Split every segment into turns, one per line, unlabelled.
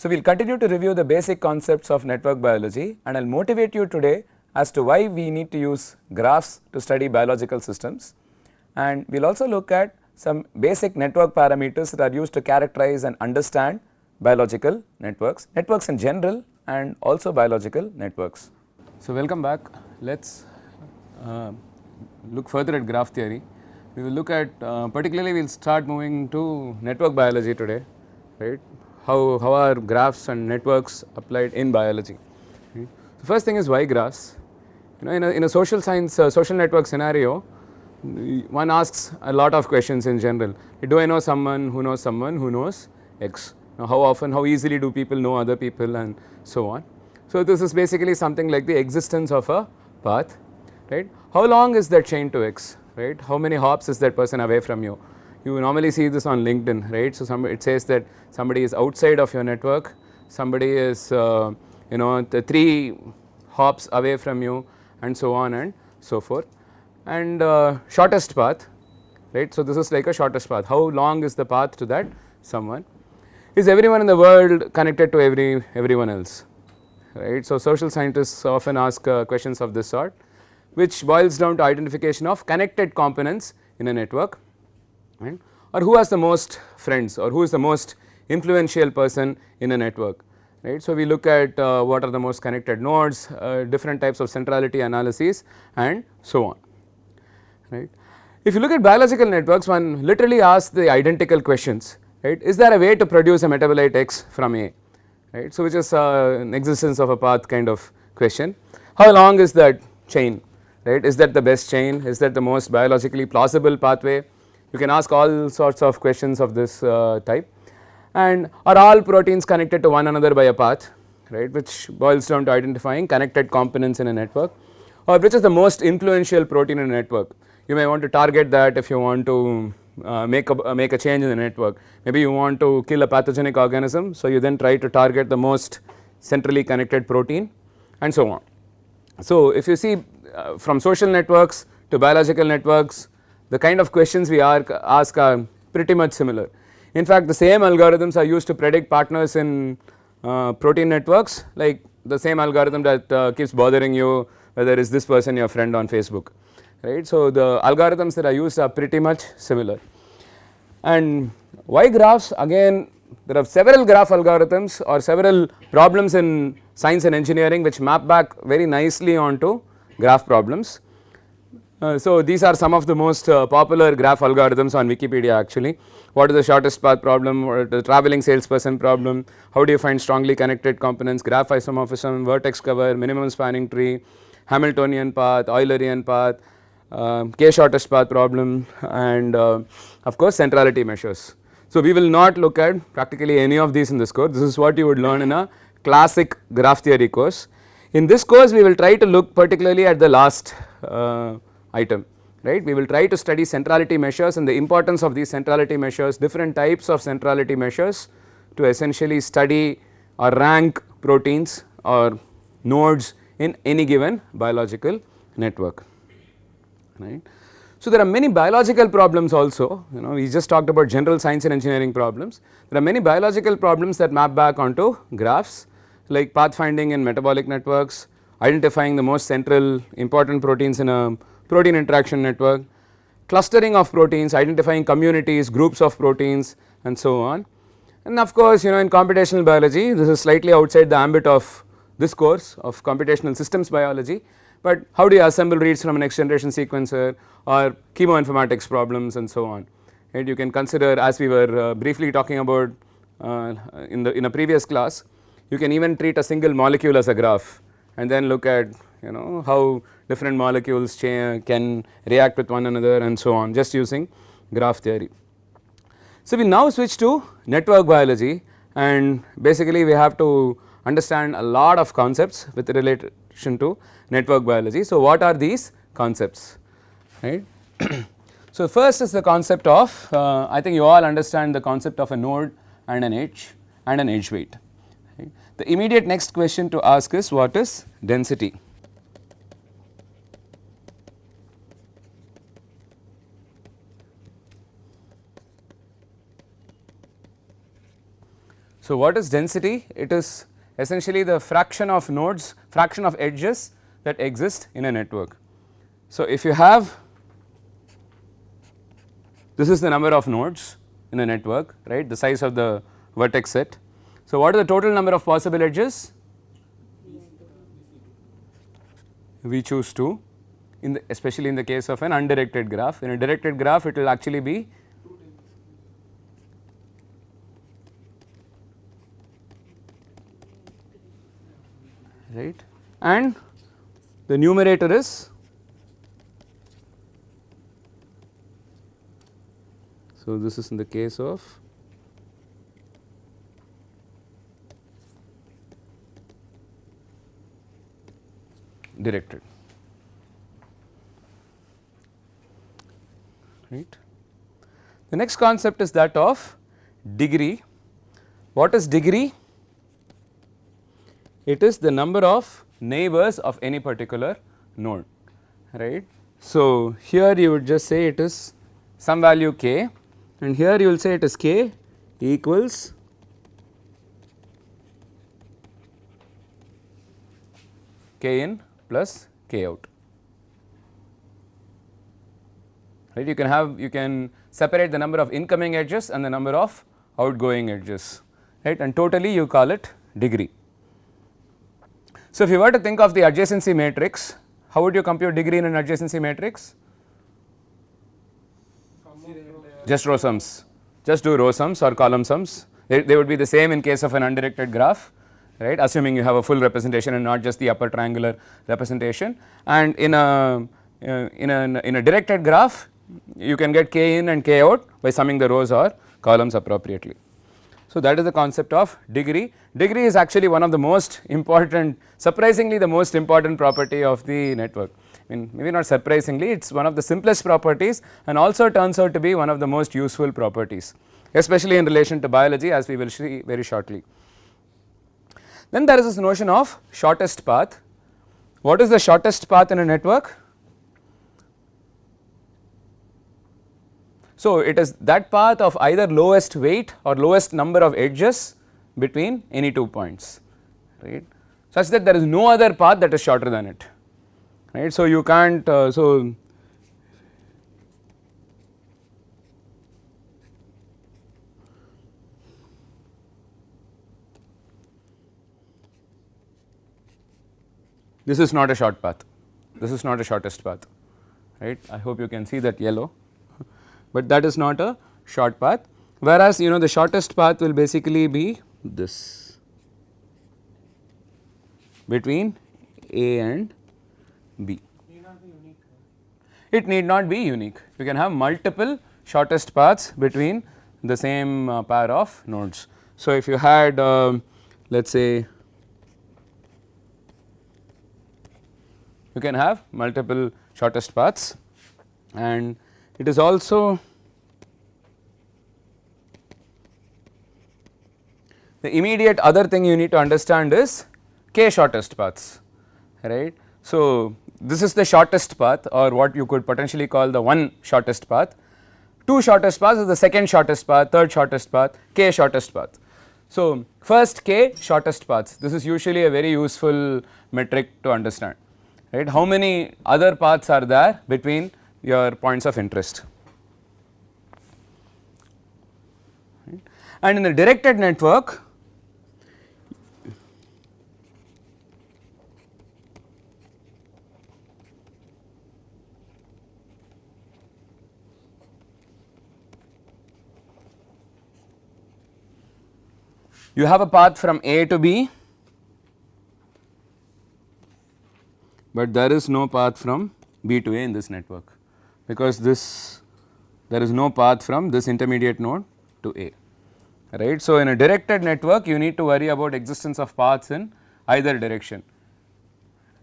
So, we will continue to review the basic concepts of network biology, and I will motivate you today as to why we need to use graphs to study biological systems, and we will also look at some basic network parameters that are used to characterize and understand biological networks, networks in general and also biological networks. So, welcome back. Let us look further at graph theory. We will look at particularly we will start moving to network biology today, right. How are graphs and networks applied in biology. Right. The first thing is why graphs. In a social science social network scenario, one asks a lot of questions in general. Do I know someone who knows X? Now, how often, how easily do people know other people and so on. So, this is basically something like the existence of a path, right. How long is that chain to X, right? How many hops is that person away from you? You normally see this on LinkedIn, right. So, it says that somebody is outside of your network, somebody is the 3 hops away from you and so on and so forth, and shortest path, right. So, this is like a shortest path. How long is the path to that someone? Is everyone in the world connected to everyone else, right. So, social scientists often ask questions of this sort, which boils down to identification of connected components in a network, right, or who has the most friends or who is the most influential person in a network, right. So, we look at what are the most connected nodes, different types of centrality analyses and so on, right. If you look at biological networks, one literally asks the identical questions, right. Is there a way to produce a metabolite X from A, right. So, which is an existence of a path kind of question. How long is that chain, right. Is that the best chain? Is that the most biologically plausible pathway? You can ask all sorts of questions of this type, and are all proteins connected to one another by a path, right, which boils down to identifying connected components in a network, or which is the most influential protein in a network. You may want to target that if you want to make a change in the network. Maybe you want to kill a pathogenic organism, so you then try to target the most centrally connected protein and so on. So, if you see from social networks to biological networks, the kind of questions we ask are pretty much similar. In fact, the same algorithms are used to predict partners in protein networks, like the same algorithm that keeps bothering you whether is this person your friend on Facebook, right. So, the algorithms that are used are pretty much similar. And why graphs? Again, there are several graph algorithms or several problems in science and engineering which map back very nicely onto graph problems. So, these are some of the most popular graph algorithms on Wikipedia actually. What is the shortest path problem, or the traveling salesperson problem, how do you find strongly connected components, graph isomorphism, vertex cover, minimum spanning tree, Hamiltonian path, Eulerian path, k shortest path problem, and of course centrality measures. So, we will not look at practically any of these in this course. This is what you would learn in a classic graph theory course. In this course, we will try to look particularly at the last item, right. We will try to study centrality measures and the importance of these centrality measures, different types of centrality measures to essentially study or rank proteins or nodes in any given biological network, right. So, there are many biological problems also, we just talked about general science and engineering problems. There are many biological problems that map back onto graphs, like pathfinding in metabolic networks, identifying the most central important proteins in a protein interaction network, clustering of proteins, identifying communities, groups of proteins and so on. And of course, in computational biology, this is slightly outside the ambit of this course of computational systems biology, but how do you assemble reads from a next generation sequencer or chemoinformatics problems and so on, right. You can consider, as we were briefly talking about in a previous class, you can even treat a single molecule as a graph and then look at how different molecules can react with one another and so on, just using graph theory. So, we now switch to network biology, and basically we have to understand a lot of concepts with relation to network biology. So, what are these concepts, right. So, first is the concept of I think you all understand the concept of a node and an edge weight, right. The immediate next question to ask is, what is density? So, what is density? It is essentially the fraction of nodes, fraction of edges that exist in a network. So, if you have, this is the number of nodes in a network, right, the size of the vertex set. So, what is the total number of possible edges? We choose 2, especially in the case of an undirected graph. In a directed graph, it will actually be right, and the numerator is, so this is in the case of directed, right. The next concept is that of degree. What is degree? It is the number of neighbors of any particular node, right. So, here you would just say it is some value k, and here you will say it is k equals k in plus k out, right. You can separate the number of incoming edges and the number of outgoing edges, right, and totally you call it degree. So, if you were to think of the adjacency matrix, how would you compute degree in an adjacency matrix? Just row sums, just do row sums or column sums. They would be the same in case of an undirected graph, right, assuming you have a full representation and not just the upper triangular representation. And in a directed graph, you can get k in and k out by summing the rows or columns appropriately. So, that is the concept of degree. Degree is actually one of the most important, surprisingly the most important property of the network. I mean, maybe not surprisingly, it is one of the simplest properties and also turns out to be one of the most useful properties, especially in relation to biology, as we will see very shortly. Then there is this notion of shortest path. What is the shortest path in a network? So, it is that path of either lowest weight or lowest number of edges between any 2 points, right, such that there is no other path that is shorter than it, right. So, you can't this is not a short path, this is not a shortest path, right. I hope you can see that yellow, but that is not a short path, whereas the shortest path will basically be this between A and B. It need not be unique. You can have multiple shortest paths between the same pair of nodes. So, if you had let us say you can have multiple shortest paths, and it is also the immediate other thing you need to understand is k shortest paths, right. So, this is the shortest path, or what you could potentially call the one shortest path. 2 shortest paths is the second shortest path, third shortest path, k shortest path. So, first k shortest paths, this is usually a very useful metric to understand, right. How many other paths are there between your points of interest, right. And in the directed network, you have a path from A to B, but there is no path from B to A in this network, because there is no path from this intermediate node to A, right. So, in a directed network you need to worry about existence of paths in either direction,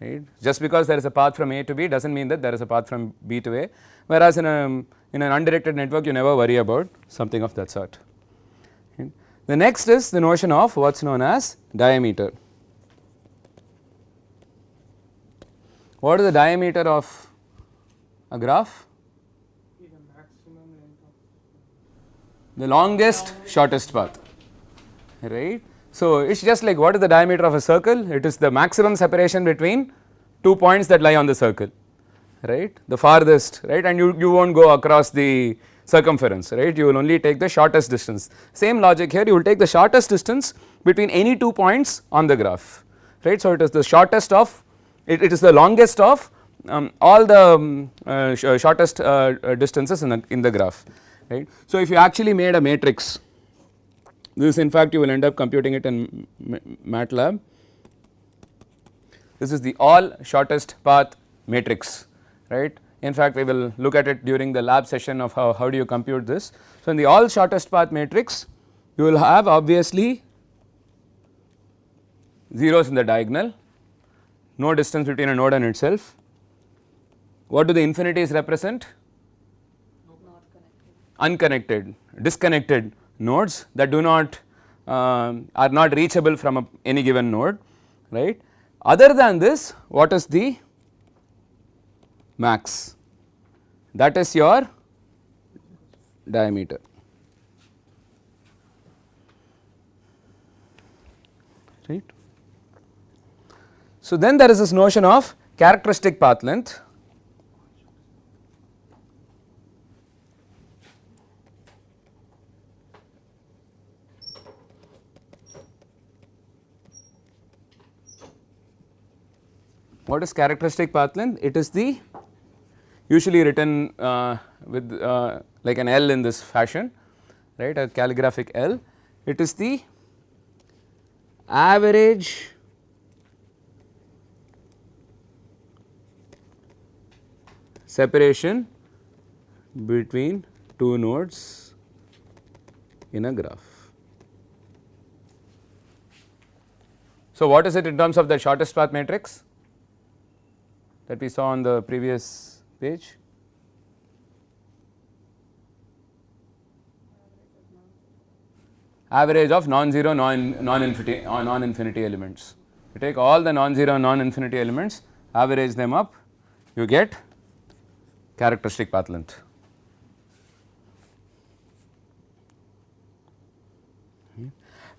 right. Just because there is a path from A to B does not mean that there is a path from B to A, whereas in an undirected network you never worry about something of that sort. Okay. The next is the notion of what is known as diameter. What is the diameter of a graph? The longest shortest path, right. So, it is just like what is the diameter of a circle? It is the maximum separation between 2 points that lie on the circle, right, the farthest, right, and you will not go across the circumference, right, you will only take the shortest distance. Same logic here, you will take the shortest distance between any 2 points on the graph, right. So, it is the shortest of it is the longest of all the shortest distances in the graph, right. So, if you actually made a matrix, this in fact you will end up computing it in MATLAB. This is the all shortest path matrix, right. In fact, we will look at it during the lab session of how do you compute this. So, in the all shortest path matrix, you will have obviously zeros in the diagonal, no distance between a node and itself. What do the infinities represent? Unconnected, disconnected nodes that do not are not reachable from any given node, right. Other than this, what is the max? That is your diameter, right. So, then there is this notion of characteristic path length. What is characteristic path length? It is the usually written with like an L in this fashion, right, a calligraphic L. It is the average separation between two nodes in a graph. So, what is it in terms of the shortest path matrix that we saw on the previous page? Average of non-zero non-infinity elements. You take all the non-zero non-infinity elements, average them up, you get characteristic path length.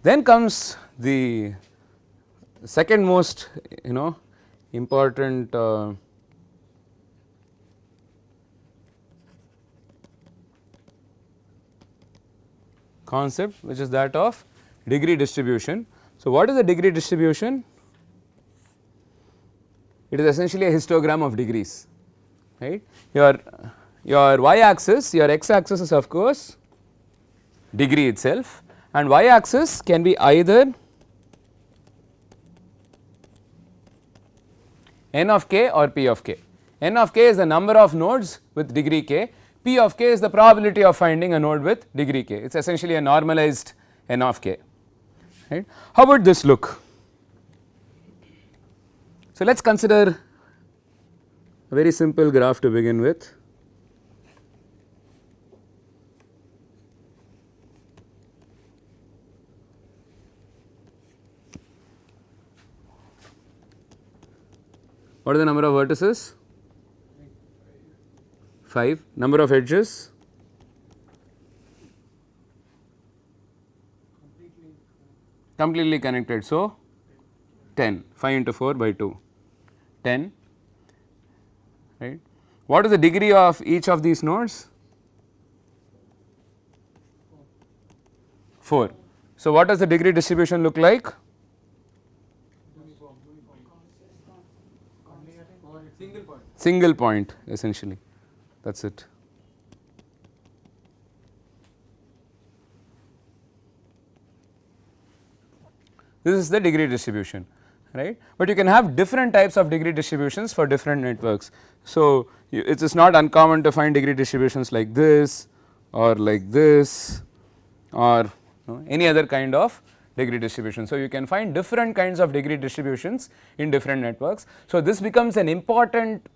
Then comes the second most important concept, which is that of degree distribution. So, what is the degree distribution? It is essentially a histogram of degrees, right. Your y axis, your x axis is of course degree itself, and y axis can be either n of k or p of k. N of k is the number of nodes with degree k, p of k is the probability of finding a node with degree k. It is essentially a normalized n of k, right. How would this look? So, let us consider a very simple graph to begin with. What are the number of vertices? 5. Number of edges? Completely connected. So, 10. 5 into 4 by 2. 10, right. What is the degree of each of these nodes? 4. So, what does the degree distribution look like? Single point essentially, that is it. This is the degree distribution, right, but you can have different types of degree distributions for different networks. So, it is not uncommon to find degree distributions like this or like this or any other kind of degree distribution. So, you can find different kinds of degree distributions in different networks. So, this becomes an important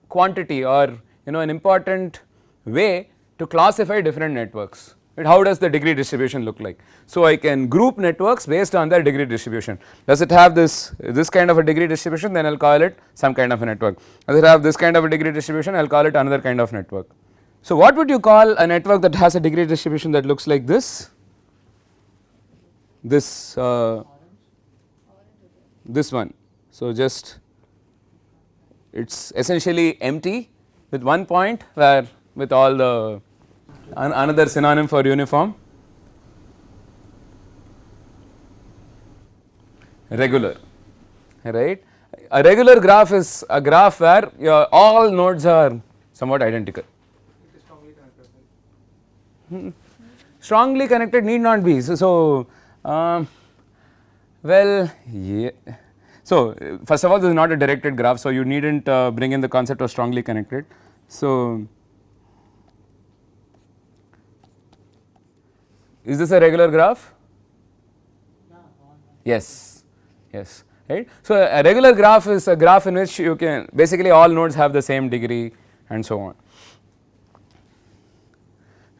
quantity or an important way to classify different networks. Right? How does the degree distribution look like? So, I can group networks based on their degree distribution. Does it have this kind of a degree distribution, then I will call it some kind of a network. Does it have this kind of a degree distribution, I will call it another kind of network. So, what would you call a network that has a degree distribution that looks like this? this this one. So, just it is essentially empty with one point where with all the another synonym for uniform, regular, right. A regular graph is a graph where your all nodes are somewhat identical. Strongly connected need not be. So well, yeah. So first of all, this is not a directed graph, so you needn't bring in the concept of strongly connected. So is this a regular graph? Yes, yes, right. So a regular graph is a graph in which you can basically all nodes have the same degree and so on.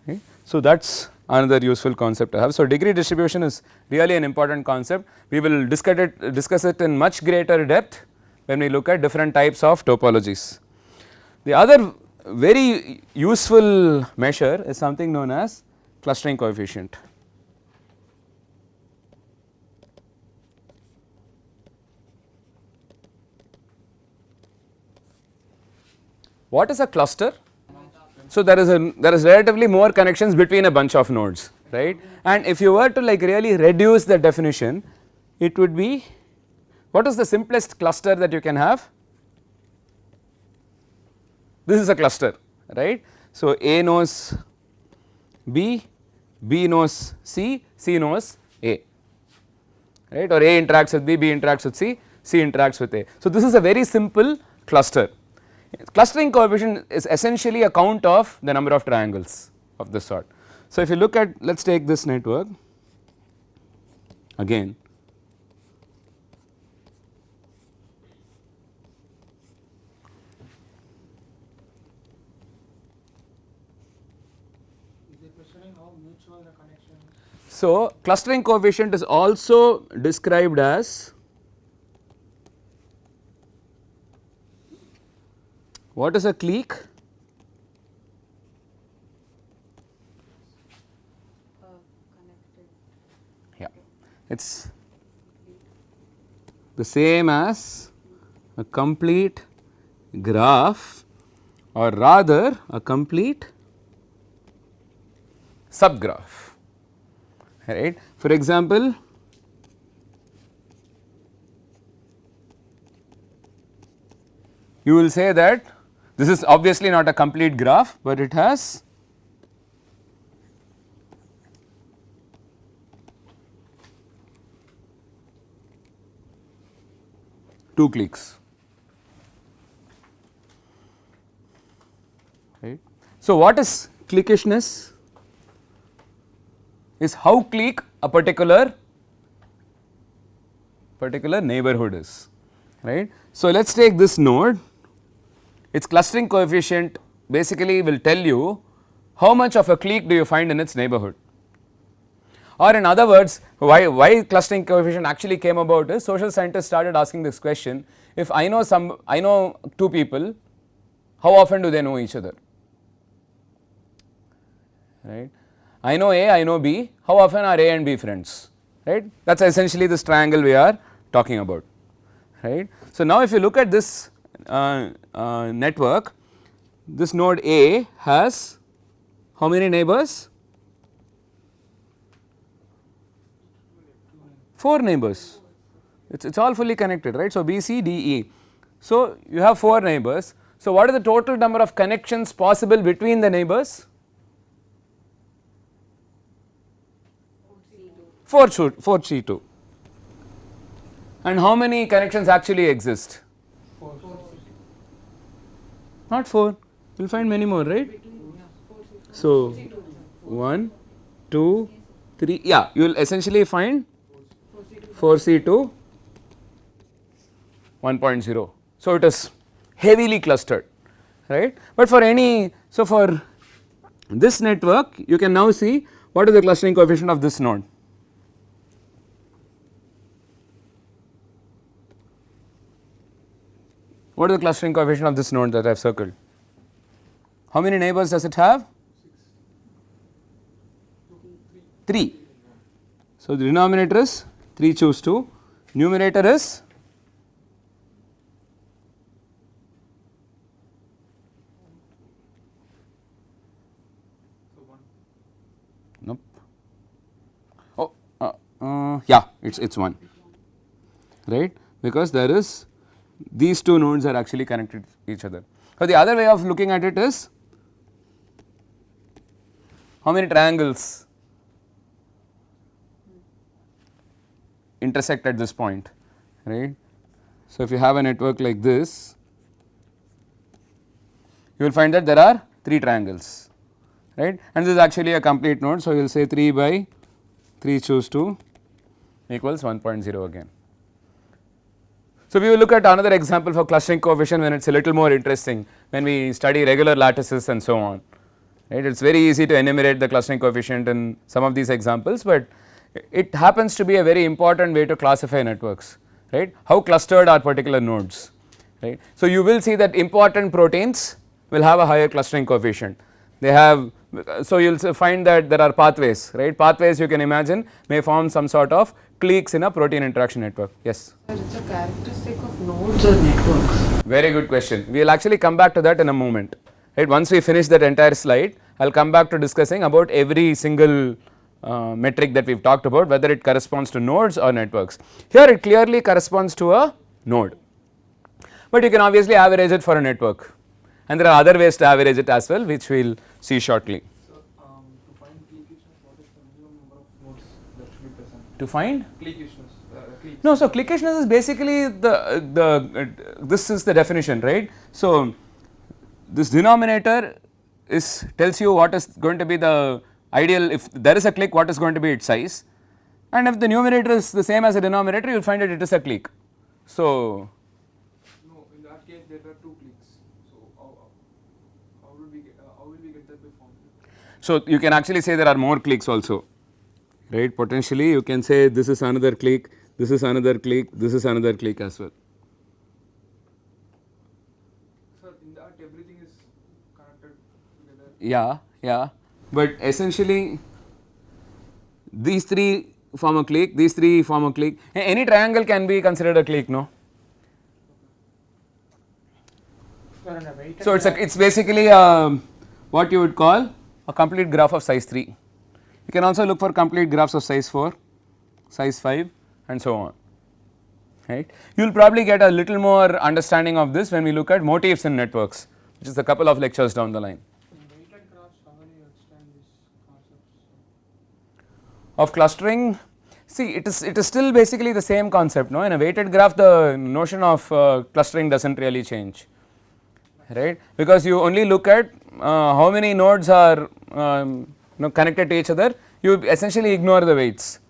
Right. So that is another useful concept to have. So degree distribution is really an important concept. We will discuss it in much greater depth when we look at different types of topologies. The other very useful measure is something known as clustering coefficient. What is a cluster? So there is relatively more connections between a bunch of nodes, right, and if you were to like really reduce the definition, it would be, what is the simplest cluster that you can have? This is a cluster, right. So A knows B, B knows C, C knows A, right, or A interacts with B, B interacts with C, C interacts with A. So this is a very simple cluster. Clustering coefficient is essentially a count of the number of triangles of this sort. So if you look at, let us take this network again. So clustering coefficient is also described as, what is a clique? Yeah, it is the same as a complete graph, or rather a complete subgraph, right. For example, you will say that this is obviously not a complete graph, but it has two cliques, right. So what is cliquishness? Is how clique a particular neighborhood is, right. So let us take this node, its clustering coefficient basically will tell you how much of a clique do you find in its neighborhood, or in other words, why clustering coefficient actually came about is social scientists started asking this question, if I know two people, how often do they know each other, right. I know A, I know B, how often are A and B friends, right. That is essentially this triangle we are talking about, right. So now if you look at this network, this node A has how many neighbors? 4 neighbors, it is all fully connected, right. So B, C, D, E, so you have 4 neighbors. So what is the total number of connections possible between the neighbors? 4 C2, and how many connections actually exist? 4. Not 4, you will find many more, right. So 1, 2, 3, yeah, you will essentially find 4 C2 1.0. So it is heavily clustered, right. But for any, so for this network you can now see what is the clustering coefficient of this node. What is the clustering coefficient of this node that I have circled? How many neighbors does it have? 3. So, the denominator is 3 choose 2, numerator is nope. Oh, yeah, it's 1, right, because there is these two nodes are actually connected to each other. So, the other way of looking at it is how many triangles intersect at this point, right. So, if you have a network like this, you will find that there are 3 triangles, right, and this is actually a complete node. So, you will say 3 by 3 choose 2 equals 1.0 again. So, we will look at another example for clustering coefficient when it is a little more interesting, when we study regular lattices and so on, right. It is very easy to enumerate the clustering coefficient in some of these examples, but it happens to be a very important way to classify networks, right, how clustered are particular nodes, right. So, you will see that important proteins will have a higher clustering coefficient. They have, so you will find that there are pathways, right, pathways you can imagine may form some sort of cliques in a protein interaction network. Yes?
Sir, it's a characteristic of nodes or networks.
Very good question. We will actually come back to that in a moment, right. Once we finish that entire slide, I will come back to discussing about every single metric that we have talked about, whether it corresponds to nodes or networks. Here it clearly corresponds to a node, but you can obviously average it for a network, and there are other ways to average it as well, which we will see shortly.
So, to find cliquishness, what is the minimum number of nodes that should be present?
To find
Cliquishness.
no, so cliquishness is basically this is the definition, right. So, this denominator is tells you what is going to be the ideal, if there is a clique, what is going to be its size, and if the numerator is the same as the denominator, you will find that it is a clique. So,
No, in that case there are 2 cliques. So how will we get that by formula?
so you can actually say there are more cliques also, right. Potentially you can say this is another clique, this is another clique, this is another clique as well.
Sir, in that everything is connected together.
Yeah, but essentially these 3 form a clique, these 3 form a clique. Any triangle can be considered a clique, no? So it's basically what you would call a complete graph of size 3. You can also look for complete graphs of size 4, size 5 and so on, right. You will probably get a little more understanding of this when we look at motifs in networks, which is a couple of lectures down the line.
In weighted graphs, how will you extend these concepts?
Of clustering, see it is still basically the same concept, no. In a weighted graph the notion of clustering does not really change, right, because you only look at how many nodes are connected to each other, you essentially ignore the weights.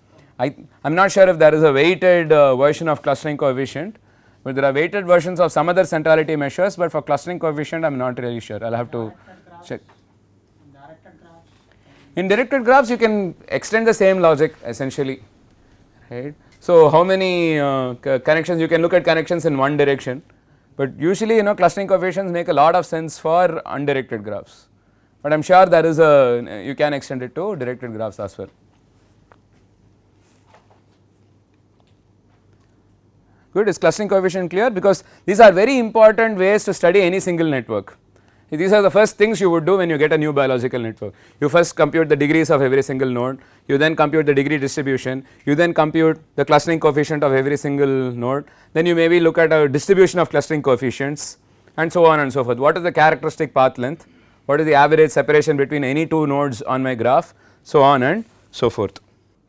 I am not sure if there is a weighted version of clustering coefficient, but there are weighted versions of some other centrality measures, but for clustering coefficient I am not really sure, I will have to check. In directed graphs you can extend the same logic essentially, right. So, how many connections, you can look at connections in one direction, but usually clustering coefficients make a lot of sense for undirected graphs, but I am sure there is you can extend it to directed graphs as well. Good, is clustering coefficient clear? Because these are very important ways to study any single network. These are the first things you would do when you get a new biological network. You first compute the degrees of every single node, you then compute the degree distribution, you then compute the clustering coefficient of every single node, then you maybe look at a distribution of clustering coefficients and so on and so forth. What is the characteristic path length, what is the average separation between any 2 nodes on my graph, so on and so forth.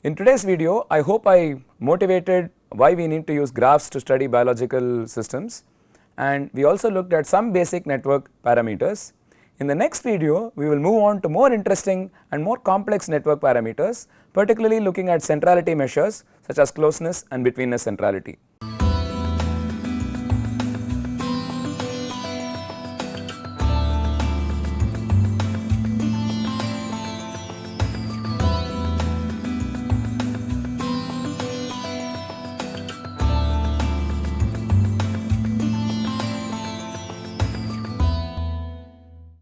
In today's video, I hope I motivated why we need to use graphs to study biological systems, and we also looked at some basic network parameters. In the next video, we will move on to more interesting and more complex network parameters, particularly looking at centrality measures such as closeness and betweenness centrality.